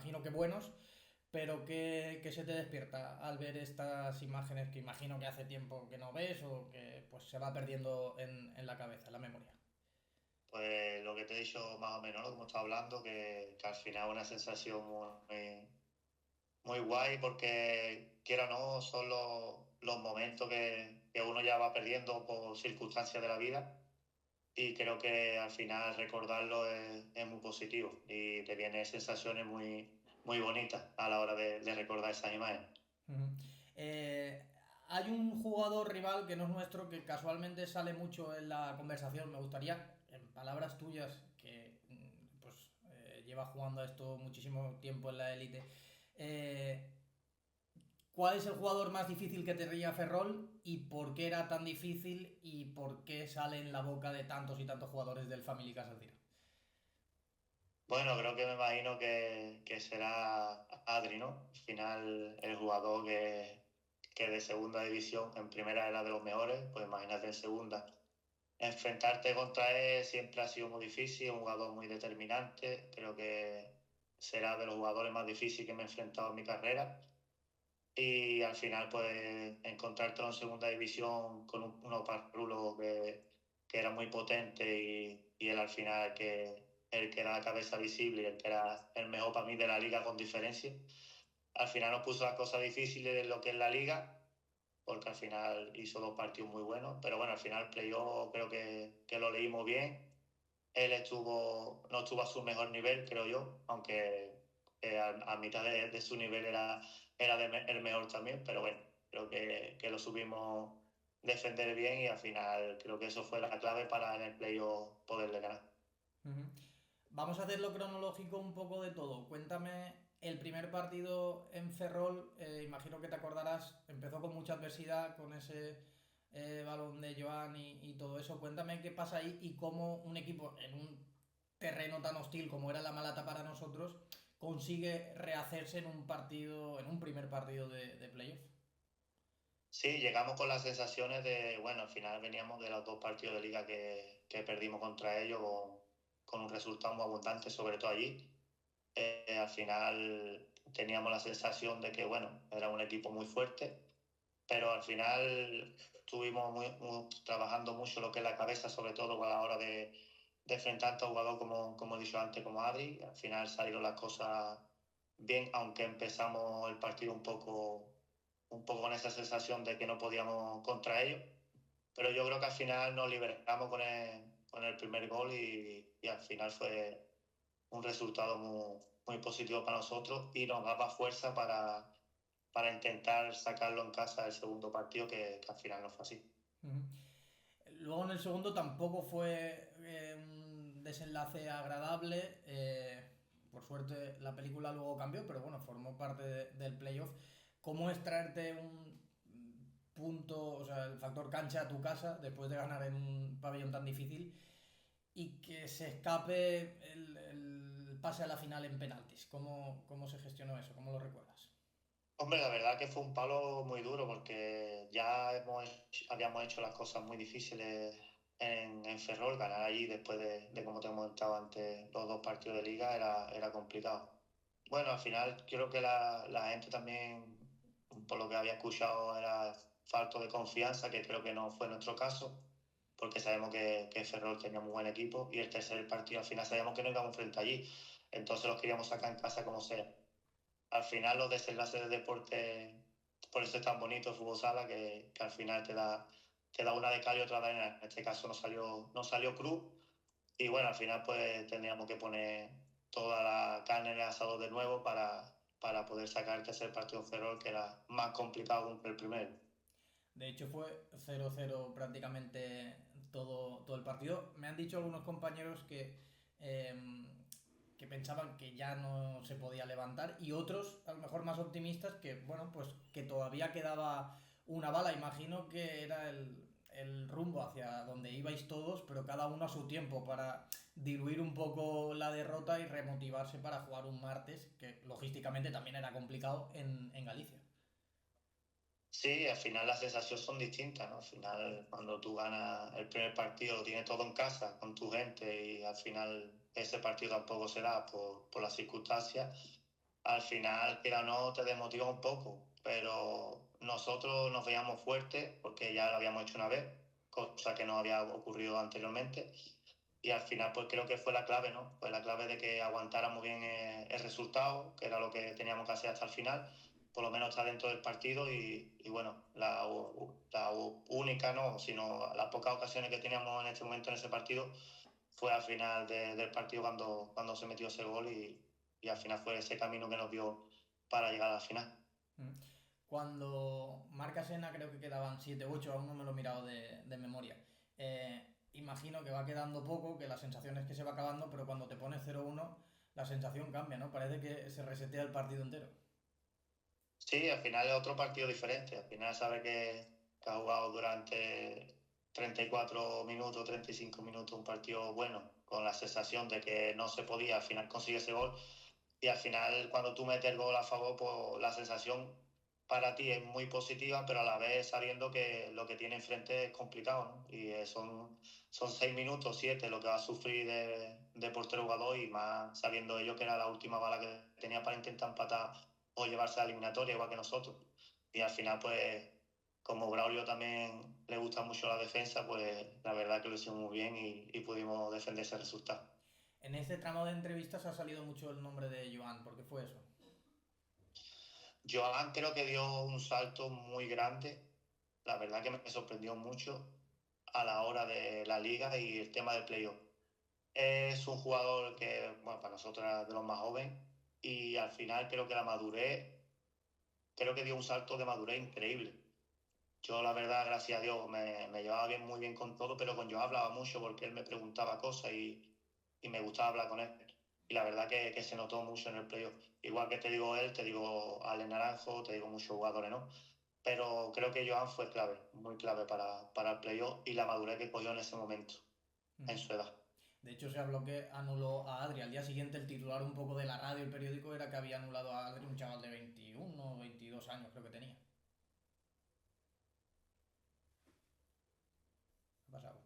imagino que buenos, pero ¿qué se te despierta al ver estas imágenes que imagino que hace tiempo que no ves o que pues se va perdiendo en la cabeza, en la memoria? Pues lo que te he dicho más o menos, ¿no? Como estaba hablando, que al final es una sensación muy guay porque, quiera o no, son los momentos que uno ya va perdiendo por circunstancias de la vida y creo que al final recordarlo es muy positivo y te vienen sensaciones muy bonitas a la hora de recordar esas imágenes. Ujú. Eh, Hay un jugador rival que no es nuestro que casualmente sale mucho en la conversación. Me gustaría, en palabras tuyas, que pues lleva jugando a esto muchísimo tiempo en la élite, eh, ¿cuál es el jugador más difícil que te ría Ferrol y por qué era tan difícil y por qué sale en la boca de tantos y tantos jugadores del Family Casa Cira? Bueno, creo que me imagino que será Adri, ¿no? Al final, el jugador que de segunda división en primera era de los mejores, pues imagínate en segunda. Enfrentarte contra él siempre ha sido muy difícil, un jugador muy determinante, creo que será de los jugadores más difíciles que me he enfrentado en mi carrera. Y al final, pues encontrarte en segunda división con unos Parrulo que era muy potente y él al final el que era la cabeza visible y el que era el mejor para mí de la liga con diferencia. Al final nos puso las cosas difíciles de lo que es la liga, porque al final hizo dos partidos muy buenos, pero bueno, al final playoff creo que lo leímos bien. Él no estuvo a su mejor nivel, creo yo, aunque a mitad de su nivel el mejor también, pero bueno, creo que lo supimos defender bien y al final creo que eso fue la clave para en el playoff poderle ganar. Ujú. Vamos a hacerlo cronológico un poco de todo. Cuéntame el primer partido en Ferrol, imagino que te acordarás, empezó con mucha adversidad, con ese balón de Joan y todo eso. Cuéntame qué pasa ahí y cómo un equipo en un terreno tan hostil como era la Malata para nosotros consigue rehacerse en un partido, en un primer partido de playoff. Sí, llegamos con las sensaciones de, bueno, al final veníamos de los dos partidos de liga que perdimos contra ellos con un resultado muy abundante, sobre todo allí. Al final teníamos la sensación de que, bueno, era un equipo muy fuerte, pero al final estuvimos trabajando mucho lo que es la cabeza, sobre todo a la hora de enfrentar a un jugador como he dicho antes, como Adri. Al final salieron las cosas bien, aunque empezamos el partido un poco con esa sensación de que no podíamos contra ellos. Pero yo creo que al final nos liberamos con el primer gol y al final fue un resultado muy positivo para nosotros y nos daba fuerza para intentar sacarlo en casa del segundo partido, que al final no fue así. Ujú. Luego en el segundo tampoco fue un desenlace agradable. Por suerte la película luego cambió, pero bueno, formó parte del playoff. ¿Cómo extraerte un punto, o sea, el factor cancha a tu casa después de ganar en un pabellón tan difícil y que se escape el pase a la final en penaltis? ¿Cómo se gestionó eso? ¿Cómo lo recuerdas? Hombre, la verdad que fue un palo muy duro porque ya habíamos hecho las cosas muy difíciles en Ferrol. Ganar allí después como te he comentado antes, los dos partidos de liga era complicado. Bueno, al final creo que la gente también, por lo que había escuchado, era falto de confianza, que creo que no fue nuestro caso, porque sabemos que Ferrol tenía muy buen equipo y el tercer partido al final sabíamos que no íbamos frente allí. Entonces los queríamos sacar en casa como sea. Al final los desenlaces de deporte, por eso es tan bonito el fútbol sala, que al final te da una de cal y otra de arena. En este caso no salió cruz y bueno, al final pues tendríamos que poner toda la carne en el asador de nuevo para poder sacar el tercer partido Ferrol, que era más complicado que el primero. De hecho fue 0-0 prácticamente todo el partido. Me han dicho algunos compañeros que pensaban que ya no se podía levantar y otros, a lo mejor más optimistas, que bueno, pues que todavía quedaba una bala. Imagino que era el rumbo hacia donde ibais todos, pero cada uno a su tiempo para diluir un poco la derrota y remotivarse para jugar un martes, que logísticamente también era complicado en Galicia. Sí, al final las sensaciones son distintas, ¿no? Al final, cuando tú ganas el primer partido, lo tienes todo en casa, con tu gente, y al final ese partido tampoco se da por las circunstancias. al final, quiera o no, te desmotiva un poco, pero nosotros nos veíamos fuertes porque ya lo habíamos hecho una vez, cosa que no había ocurrido anteriormente, y al final pues creo que fue la clave, ¿no? Fue la clave de que aguantáramos bien el resultado, que era lo que teníamos que hacer hasta el final, por lo menos estar dentro del partido y bueno, la única, no, sino las pocas ocasiones que teníamos en este momento en ese partido fue al final del partido cuando se metió ese gol y al final fue ese camino que nos dio para llegar a la final. Mm. Cuando marca Sena creo que quedaban 7 u 8, aún no me lo he mirado de memoria. Imagino que va quedando poco, que la sensación es que se va acabando, pero cuando te pones 0-1 la sensación cambia, ¿no? Parece que se resetea el partido entero. Sí, al final es otro partido diferente. Al final sabe que ha jugado durante 34 minutos, 35 minutos un partido bueno, con la sensación de que no se podía, al final consigue ese gol. Y al final, cuando tú metes el gol a favor, pues la sensación para ti es muy positiva, pero a la vez sabiendo que lo que tiene enfrente es complicado, ¿no? Y son 6 minutos, 7, lo que va a sufrir de portero jugador y más sabiendo ello que era la última bala que tenía para intentar empatar o llevarse a la eliminatoria, igual que nosotros. Y al final, pues, como Braulio también le gusta mucho la defensa, pues la verdad que lo hicimos muy bien y pudimos defender ese resultado. En este tramo de entrevistas ha salido mucho el nombre de Joan. ¿Por qué fue eso? Joan creo que dio un salto muy grande. La verdad que me sorprendió mucho a la hora de la liga y el tema del playoff. Es un jugador que, bueno, para nosotros era de los más jóvenes y al final creo que la madurez, creo que dio un salto de madurez increíble. Yo, la verdad, gracias a Dios, me llevaba bien, muy bien con todo, pero con Joan hablaba mucho porque él me preguntaba cosas y me gustaba hablar con él. Y la verdad que se notó mucho en el playoff. Igual que te digo él, te digo Ale Naranjo, te digo muchos jugadores, ¿no? Pero creo que Joan fue clave, muy clave para el playoff y la madurez que cogió en ese momento, en Ujú. su edad. De hecho, se habló que anuló a Adri. Al día siguiente, el titular un poco de la radio, el periódico, era que había anulado a Adri, un chaval de 21 o 22 años, creo que tenía. ¿Qué ha pasado?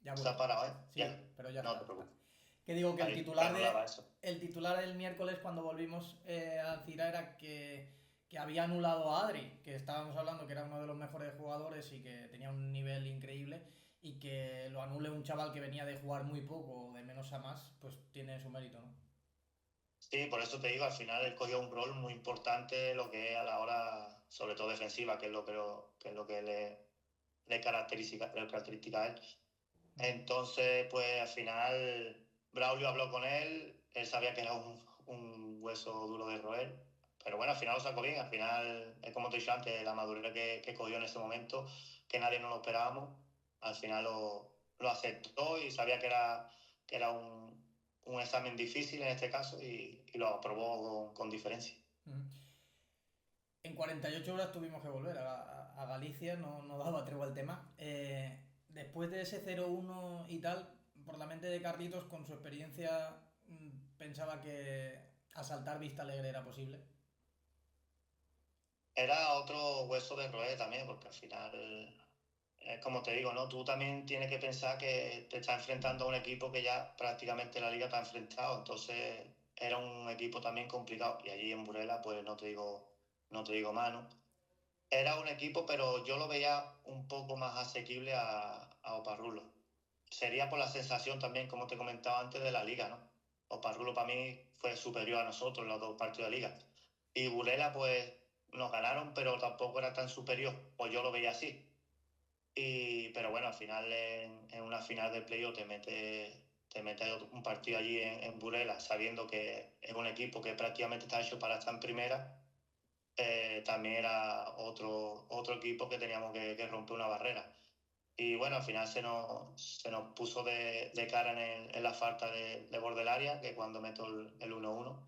Ya ha Se ha vuelto. parado, ¿eh? Ya, Sí, pero ya no está, te está. preocupes. Que digo que Ahí te anulaba eso. el titular del miércoles cuando volvimos a Cira era que había anulado a Adri, que estábamos hablando que era uno de los mejores jugadores y que tenía un nivel increíble y que lo anule un chaval que venía de jugar muy poco, de menos a más, pues tiene su mérito, ¿no? Sí, por eso te digo, al final él cogió un rol muy importante, lo que es a la hora, sobre todo defensiva, que es que es lo que le caracteriza a él. Entonces, pues al final Braulio habló con él sabía que era un hueso duro de roer, pero bueno, al final lo sacó bien, al final, es como te he dicho antes, la madurez que cogió en ese momento, que nadie nos lo esperábamos, al final lo aceptó y sabía que era un examen difícil en este caso y lo aprobó con diferencia. Mm. En 48 horas tuvimos que volver a Galicia, no daba tregua el tema. Después de ese 0-1 y tal, por la mente de Carlitos, con su experiencia, pensaba que asaltar Vista Alegre era posible. Era otro hueso de roer también, porque al final es como te digo, ¿no? Tú también tienes que pensar que te estás enfrentando a un equipo que ya prácticamente la liga te ha enfrentado, entonces era un equipo también complicado. Y allí en Burela, pues no te digo más, ¿no? Era un equipo, pero yo lo veía un poco más asequible a Oparrulo. Sería por la sensación también, como te comentaba antes, de la liga, ¿no? Oparrulo para mí fue superior a nosotros en los dos partidos de liga. Y Burela, pues nos ganaron, pero tampoco era tan superior, pues yo lo veía así. Pero bueno, al final en una final de playoff te mete un partido allí en Burela, sabiendo que es un equipo que prácticamente está hecho para estar en primera. También era otro equipo que teníamos que romper una barrera. Y bueno, al final se nos puso de cara en la falta de borde del área, que cuando meto el 1-1.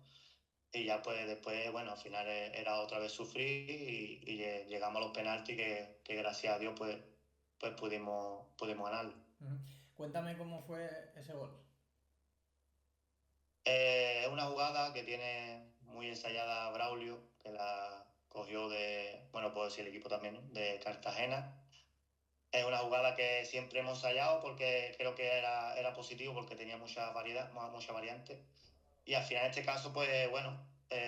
Y ya pues después, bueno, al final era otra vez sufrir y llegamos a los penaltis que gracias a Dios pues pudimos ganarlo. Ujú. Cuéntame cómo fue ese gol. Es una jugada que tiene muy ensayada Braulio, que la cogió bueno, puedo decir el equipo también, ¿no? De Cartagena. Es una jugada que siempre hemos ensayado porque creo que era positivo porque tenía mucha variedad, mucha variante. Y al final, en este caso, pues bueno,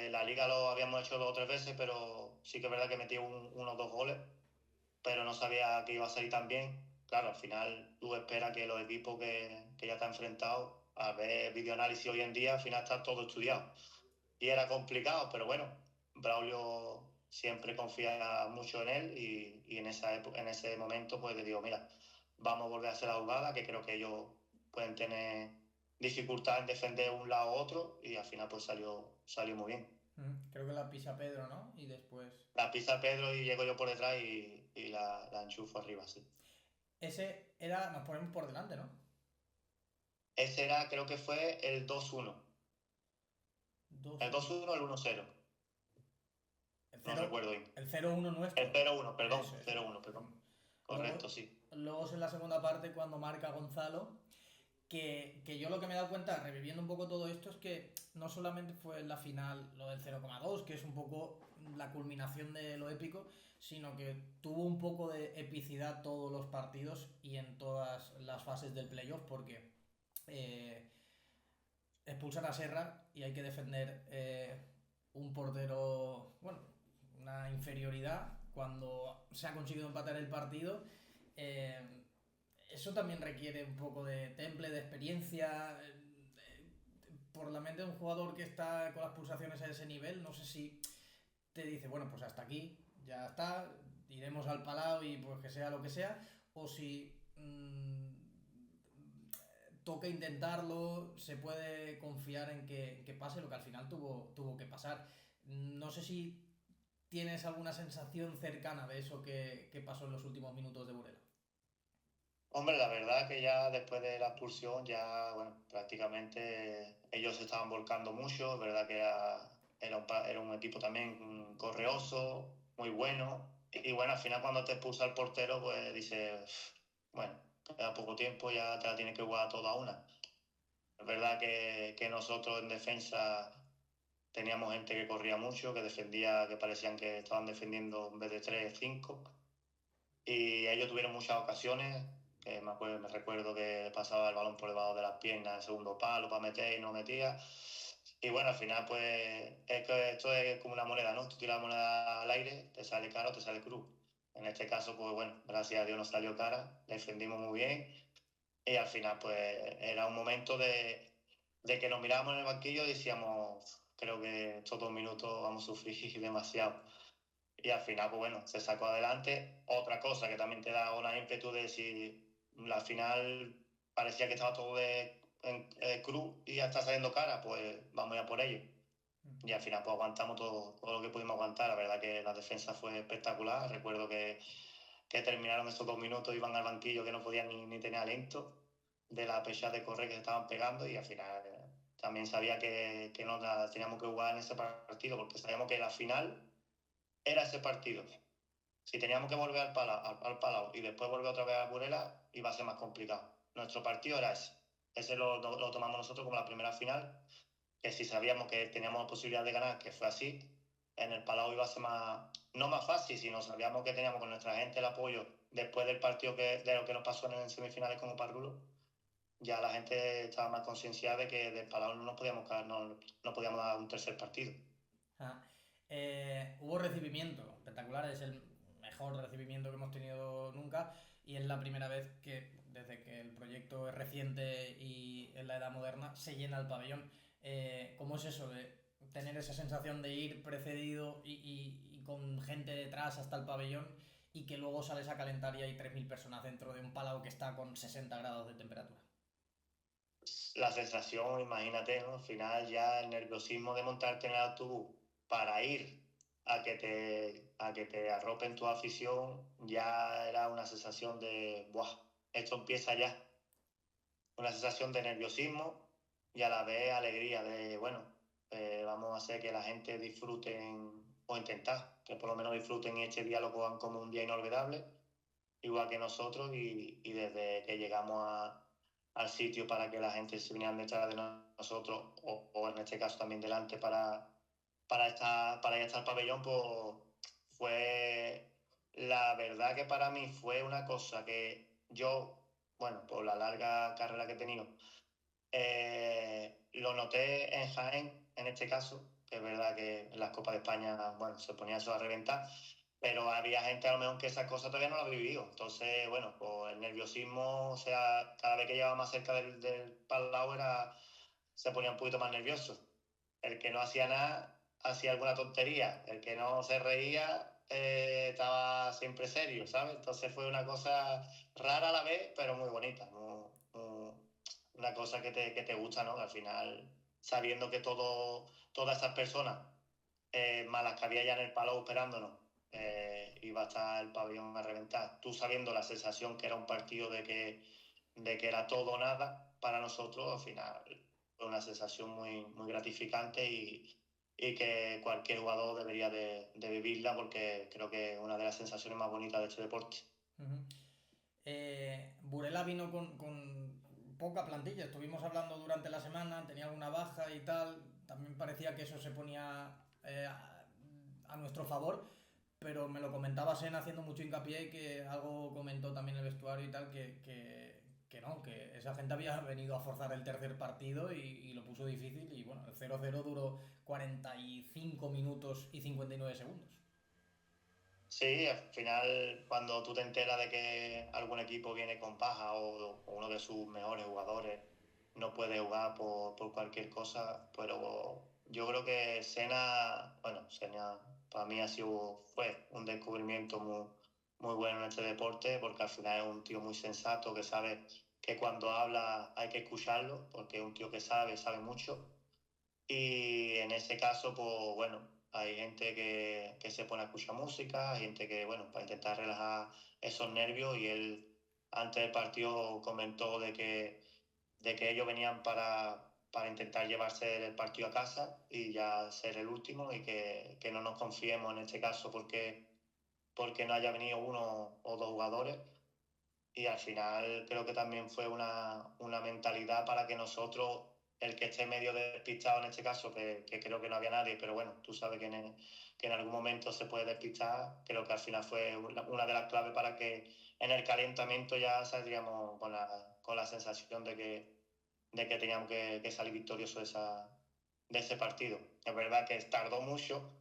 la liga lo habíamos hecho 2 o 3 veces, pero sí que es verdad que metí uno o dos goles, pero no sabía que iba a salir tan bien. Claro, al final tú esperas que los equipos que ya te han enfrentado, al ver videoanálisis hoy en día, al final está todo estudiado. Y era complicado, pero bueno, Braulio siempre confía mucho en él y en en ese momento pues le digo, mira, vamos a volver a hacer la jugada, que creo que ellos pueden tener dificultad en defender un lado u otro y al final pues salió muy bien. Creo que la pisa Pedro, ¿no? Y después... La pisa Pedro y llego yo por detrás y la enchufo arriba, sí. Ese era... Nos ponemos por delante, ¿no? Ese era, creo que fue el 2-1. El 2-1. 2-1 o el 1-0. El No 0, recuerdo bien. el 0-1 nuestro. El 0-1, perdón. Eso, eso. 0-1, perdón. Correcto, Luego, sí. luego es en la segunda parte cuando marca Gonzalo, que yo lo que me he dado cuenta, reviviendo un poco todo esto, es que no solamente fue en la final lo del 0,2, que es un poco la culminación de lo épico, sino que tuvo un poco de epicidad todos los partidos y en todas las fases del playoff, porque eh, expulsan a Serra y hay que defender un portero, bueno, una inferioridad cuando se ha conseguido empatar el partido. Eh, Eso también requiere un poco de temple, de experiencia. Por la mente de un jugador que está con las pulsaciones a ese nivel, no sé si te dice, bueno, pues hasta aquí, ya está, iremos al Palau y pues que sea lo que sea, o si toca intentarlo, se puede confiar en que pase lo que al final tuvo que pasar. No sé si tienes alguna sensación cercana de eso que pasó en los últimos minutos de Burela. Hombre, la verdad que ya después de la expulsión, ya, bueno, prácticamente ellos se estaban volcando mucho, es verdad que era un equipo también correoso, muy bueno, y bueno, al final cuando te expulsa el portero, pues dices, bueno, queda poco tiempo, ya te la tienes que jugar toda una. Es verdad que nosotros en defensa teníamos gente que corría mucho, que defendía, que parecían que estaban defendiendo en vez de 3, 5. Y ellos tuvieron muchas ocasiones, que me recuerdo que pasaba el balón por debajo de las piernas, el segundo palo para meter y no metía. Y bueno, al final pues es que esto es como una moneda, ¿no? Tú tiras la moneda al aire, te sale cara o te sale cruz. En este caso, pues bueno, gracias a Dios nos salió cara, defendimos muy bien y al final pues era un momento de que nos mirábamos en el banquillo y decíamos, creo que estos 2 minutos vamos a sufrir demasiado. Y al final, pues bueno, se sacó adelante. Otra cosa que también te da una ímpetu de si la final parecía que estaba todo cruz y ya está saliendo cara, pues vamos ya por ello. Y al final pues aguantamos todo lo que pudimos aguantar. La verdad que la defensa fue espectacular. Recuerdo que terminaron esos 2 minutos, iban al banquillo que no podían ni tener aliento de la pecha de correr que se estaban pegando y al final también sabía que no teníamos que jugar en ese partido porque sabíamos que la final era ese partido. Si teníamos que volver al Palau y después volver otra vez a Burela, iba a ser más complicado. Nuestro partido era ese. Ese lo tomamos nosotros como la primera final, que si sabíamos que teníamos la posibilidad de ganar, que fue así, en el Palau iba a ser más, no más fácil, sino sabíamos que teníamos con nuestra gente el apoyo después del partido de lo que nos pasó en semifinales con Oparrulo. Ya la gente estaba más concienciada de que del Palau no nos podíamos caer, no podíamos dar un tercer partido. Ah, hubo recibimiento espectacular, es el mejor recibimiento que hemos tenido nunca y es la primera vez que desde que el proyecto es reciente y en la edad moderna se llena el pabellón. ¿Cómo es eso de tener esa sensación de ir precedido y con gente detrás hasta el pabellón y que luego sales a calentar y hay 3.000 personas dentro de un palau que está con 60 grados de temperatura? La sensación, imagínate, ¿no? Al final ya el nerviosismo de montarte en el autobús para ir a que te arropen tu afición, ya era una sensación de, ¡buah! Esto empieza ya. Una sensación de nerviosismo y a la vez alegría de, bueno, vamos a hacer que la gente disfruten o intentar que por lo menos disfruten y este día lo cojan como un día inolvidable, igual que nosotros, y desde que llegamos al sitio para que la gente se viniera detrás de nosotros, o en este caso también delante para ir hasta el pabellón, pues fue la verdad que para mí fue una cosa que yo, bueno, por la larga carrera que he tenido, lo noté en Jaén, en este caso, que es verdad que en las Copas de España, bueno, se ponía eso a reventar, pero había gente a lo mejor que esas cosas todavía no la había vivido. Entonces, bueno, pues el nerviosismo, o sea, cada vez que llegaba más cerca del palau se ponía un poquito más nervioso. El que no hacía nada hacía alguna tontería, el que no se reía estaba siempre serio, ¿sabes? Entonces fue una cosa rara a la vez, pero muy bonita, una cosa que te gusta, ¿no? Al final, sabiendo que todas esas personas, más las que había ya en el palau esperándonos, iba a estar el pabellón a reventar, tú sabiendo la sensación que era un partido de que era todo o nada, para nosotros al final fue una sensación muy gratificante y que cualquier jugador debería de vivirla porque creo que es una de las sensaciones más bonitas de este deporte. Ujú. Burela vino con poca plantilla, estuvimos hablando durante la semana, tenía alguna baja y tal, también parecía que eso se ponía a nuestro favor, pero me lo comentaba Sen haciendo mucho hincapié y que algo comentó también el vestuario y tal, que no, que esa gente había venido a forzar el tercer partido y lo puso difícil y bueno, el 0-0 duró 45 minutos y 59 segundos. Sí, al final cuando tú te enteras de que algún equipo viene con baja o uno de sus mejores jugadores no puede jugar por cualquier cosa, pero yo creo que Sena para mí fue un descubrimiento muy bueno en este deporte porque al final es un tío muy sensato que sabe que cuando habla hay que escucharlo porque es un tío que sabe mucho y en ese caso, pues bueno, hay gente que se pone a escuchar música, hay gente que, bueno, para intentar relajar esos nervios y él antes del partido comentó de que ellos venían para intentar llevarse el partido a casa y ya ser el último y que no nos confiemos en este caso porque no haya venido uno o dos jugadores y al final creo que también fue una mentalidad para que nosotros, el que esté medio despistado en este caso, que creo que no había nadie, pero bueno, tú sabes que en algún momento se puede despistar, creo que al final fue una de las claves para que en el calentamiento ya saldríamos con la sensación de que teníamos que salir victoriosos de ese partido. Es verdad que tardó mucho,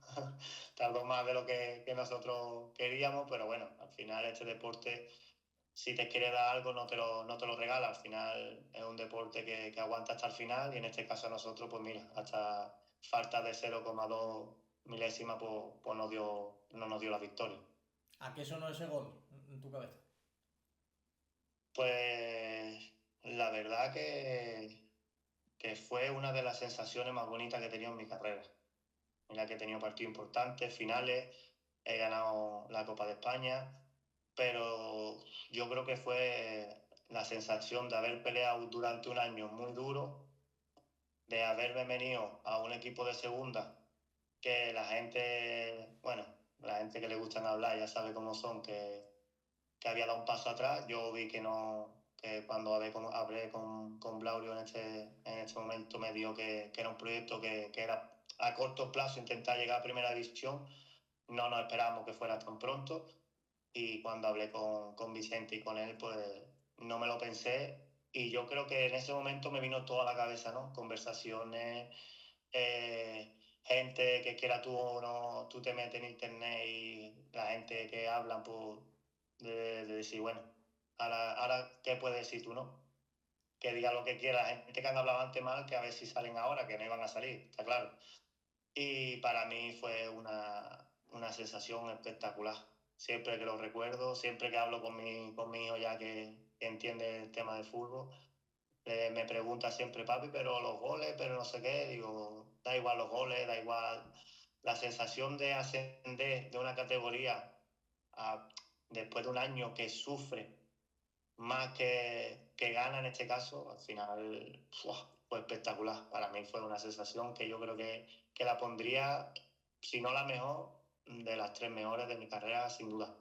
tardó más de lo que nosotros queríamos, pero bueno, al final este deporte si te quiere dar algo no te lo regala. Al final es un deporte que aguanta hasta el final y en este caso a nosotros, pues mira, hasta falta de 0,2 milésimas, pues no nos dio la victoria. ¿A qué sonó ese gol en tu cabeza? Pues la verdad que fue una de las sensaciones más bonitas que he tenido en mi carrera. Mira que he tenido partidos importantes, finales, he ganado la Copa de España, pero yo creo que fue la sensación de haber peleado durante un año muy duro, de haberme venido a un equipo de segunda, que la gente, bueno, la gente que le gustan hablar ya sabe cómo son, que había dado un paso atrás. Yo vi que no, que cuando hablé con Blaurio en este momento me dijo que era un proyecto que era a corto plazo intentar llegar a primera división. No nos esperábamos que fuera tan pronto y cuando hablé con Vicente y con él, pues no me lo pensé y yo creo que en ese momento me vino toda la cabeza, ¿no? Conversaciones, gente que quiera tú o no, tú te metes en internet y la gente que hablan, pues, de decir, bueno, ahora, ¿qué puedes decir tú, no? Que diga lo que quiera, gente que han hablado antes mal, que a ver si salen ahora, que no iban a salir, está claro. Y para mí fue una sensación espectacular. Siempre que lo recuerdo, siempre que hablo con mi hijo ya que entiende el tema del fútbol, me pregunta siempre, papi, pero los goles, pero no sé qué, digo, da igual los goles, da igual la sensación de ascender de una categoría a, después de un año que sufre más que gana en este caso, al final fue espectacular. Para mí fue una sensación que yo creo que la pondría, si no la mejor, de las tres mejores de mi carrera, sin duda.